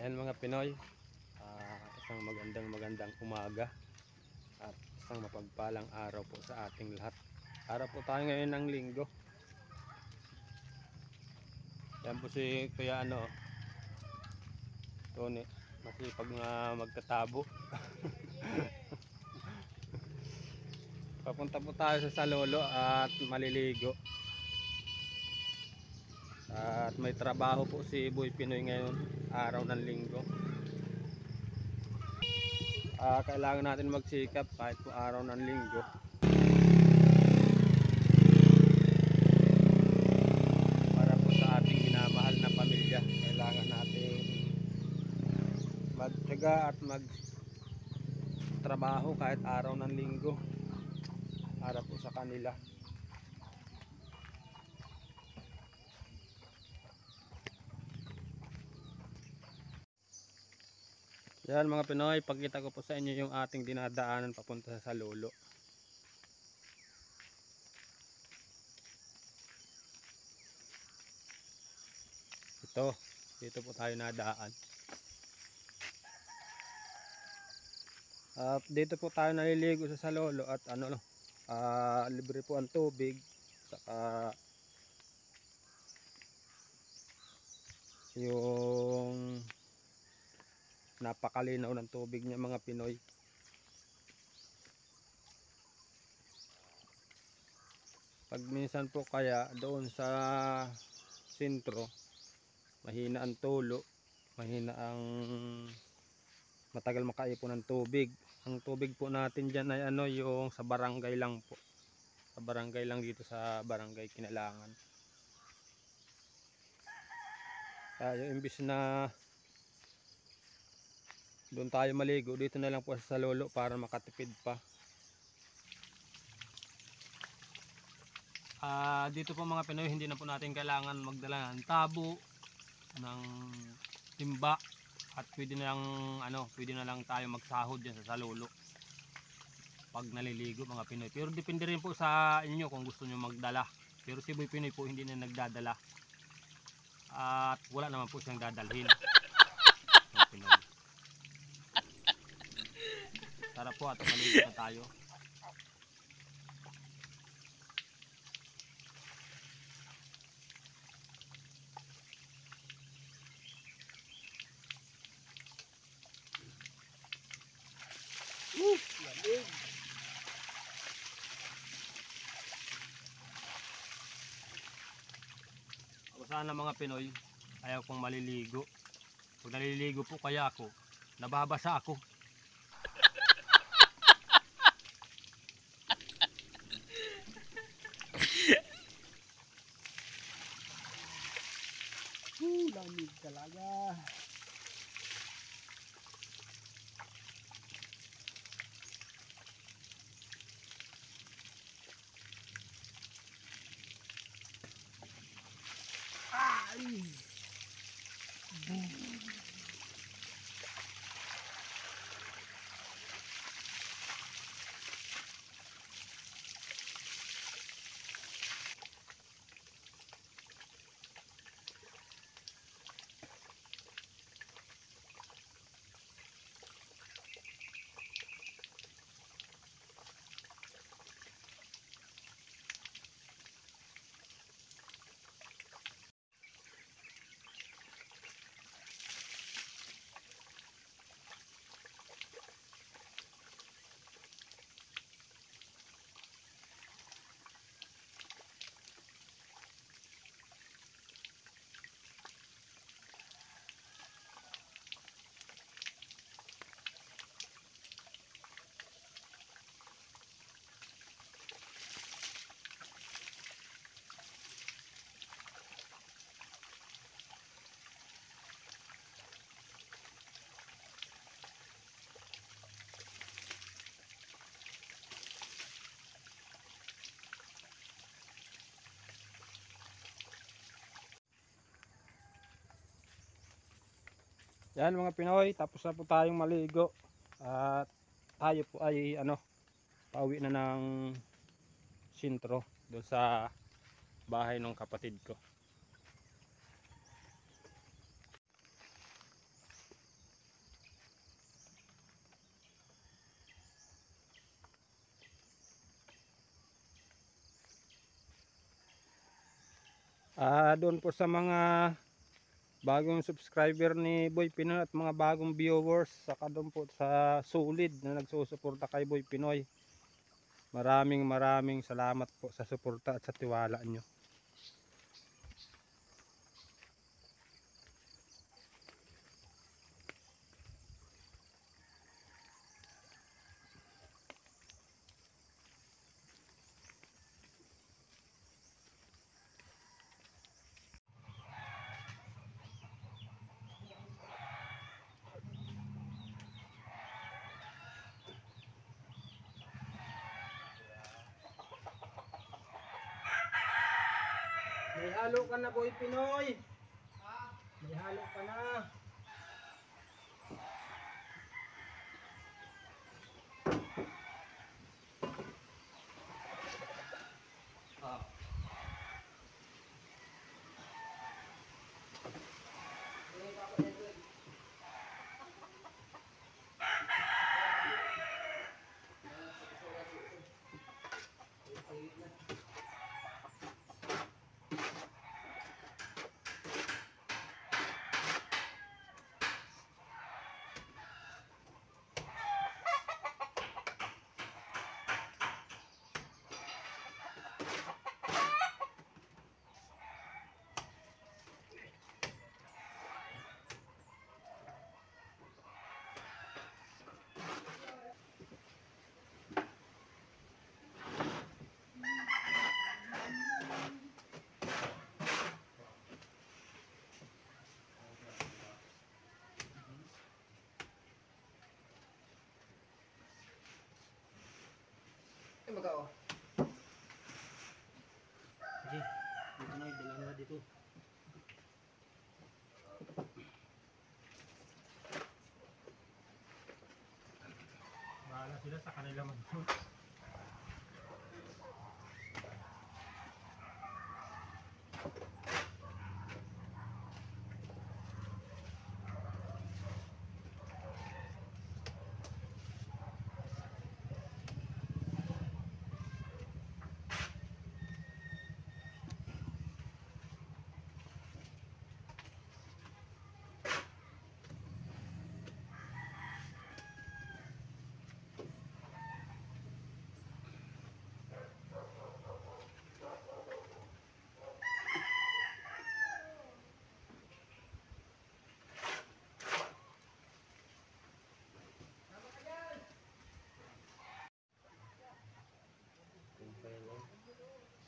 Ayan mga Pinoy, isang magandang umaga at isang mapagpalang araw po sa ating lahat. Araw po tayo ngayon ng linggo. Yan po si Kuya Tony, masipag na magtatabo. Papunta po tayo sa Salolo at maliligo. At may trabaho po si Boy Pinoy ngayon, araw ng linggo. Kailangan natin magsikap kahit po araw ng linggo. Para po sa ating minamahal na pamilya, kailangan natin magtiyaga at magtrabaho kahit araw ng linggo para po sa kanila. Yan mga Pinoy, pagkita ko po sa inyo yung ating dinadaanan papunta sa Salolo. Dito po tayo nadaan. Dito po tayo naliligo sa Salolo at libre po ang tubig, saka yung napakalinaw ng tubig niya mga Pinoy. Pag minsan po kaya doon sa sentro, mahina ang tulo, mahina ang matagal makaipon ng tubig. Ang tubig po natin dyan ay yung sa barangay lang po. Sa barangay lang, dito sa barangay Kinalangan. Yung imbis na doon tayo maligo, dito na lang po sa Salolo para makatipid pa. Dito po mga Pinoy, hindi na po natin kailangan magdala ng tabo, ng timba, at pwede na lang tayo magsahod dyan sa Salolo pag naliligo mga Pinoy. Pero depende rin po sa inyo kung gusto nyo magdala. Pero si Boy Pinoy po hindi na nagdadala at wala naman po siyang dadalhin mga Pinoy. Tara po at maligo na tayo. Lamig. Sana mga Pinoy, ayaw kong maliligo. Pag naliligo po kaya ako, nababasa ako. Lamig talaga. Ay! Yan mga Pinoy, tapos na po tayong maligo at tayo po ay pauwi na ng sentro doon sa bahay ng kapatid ko. Doon po sa mga bagong subscriber ni Boy Pinoy at mga bagong viewers, saka doon po sa solid na nagsusuporta kay Boy Pinoy. Maraming salamat po sa suporta at sa tiwala nyo. May halo ka na, Boy Pinoy. May halo ka na. Magao. Sige, dito na, dala na dito. Bahala sila sa kanila man.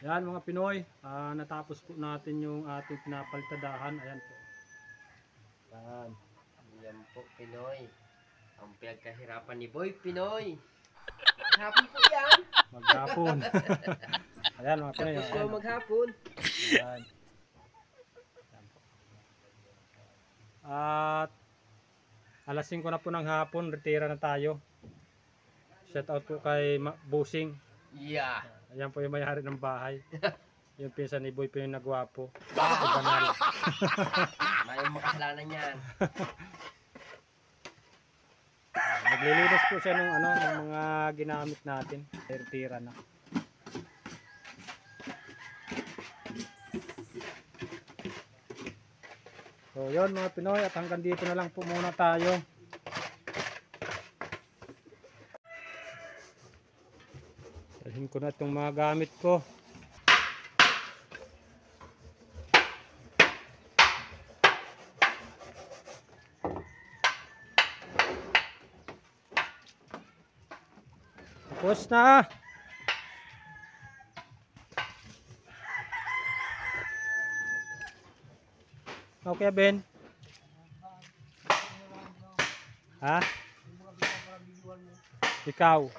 Ayan mga Pinoy, natapos po natin yung ating pinapaltadahan. Ayan po. Yan. Yan po, Pinoy. Ang pinagkahirapan ni Boy Pinoy. Hapon po yan. Maghapon. Ayan mga Pinoy. Tapos po Ayan. maghapon. Ayan. Ayan po. At alas 5 na po ng hapon, retira na tayo. Shout out po kay Busing. Yeah. Ayan po yung may-ari ng bahay. Yung pinsan ni Boy Pinoy na gwapo. Mayroong makasalanan yan. Naglilinis po siya ng ng mga ginamit natin. Retira na. So yun mga Pinoy, at hanggang dito na lang po muna tayo. Dalhin ko na itong mga gamit ko. Tapos na. Okay, Ben. Ha? Ikaw.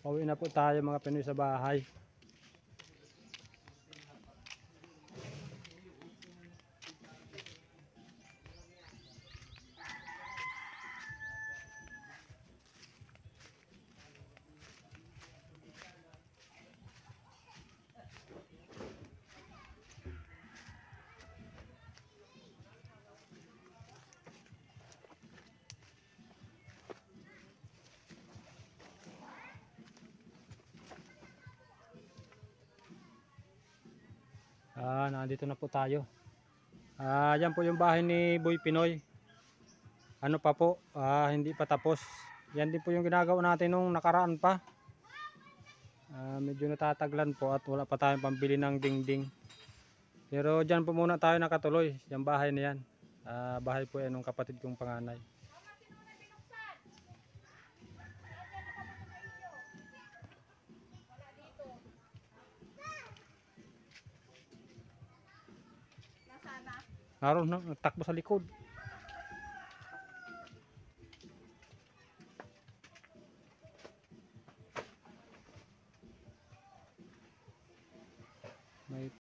Pauwi na po tayo mga Pinoy sa bahay. Nandito na po tayo. Yan po yung bahay ni Boy Pinoy. Ano pa po, hindi pa tapos. Yan din po yung ginagawa natin nung nakaraan pa. Medyo natataglan po at wala pa tayong pambili ng dingding. Pero dyan po muna tayo nakatuloy. Yung bahay na yan. Bahay po yan ng kapatid kong panganay. Naroon na, nagtakbo sa likod. May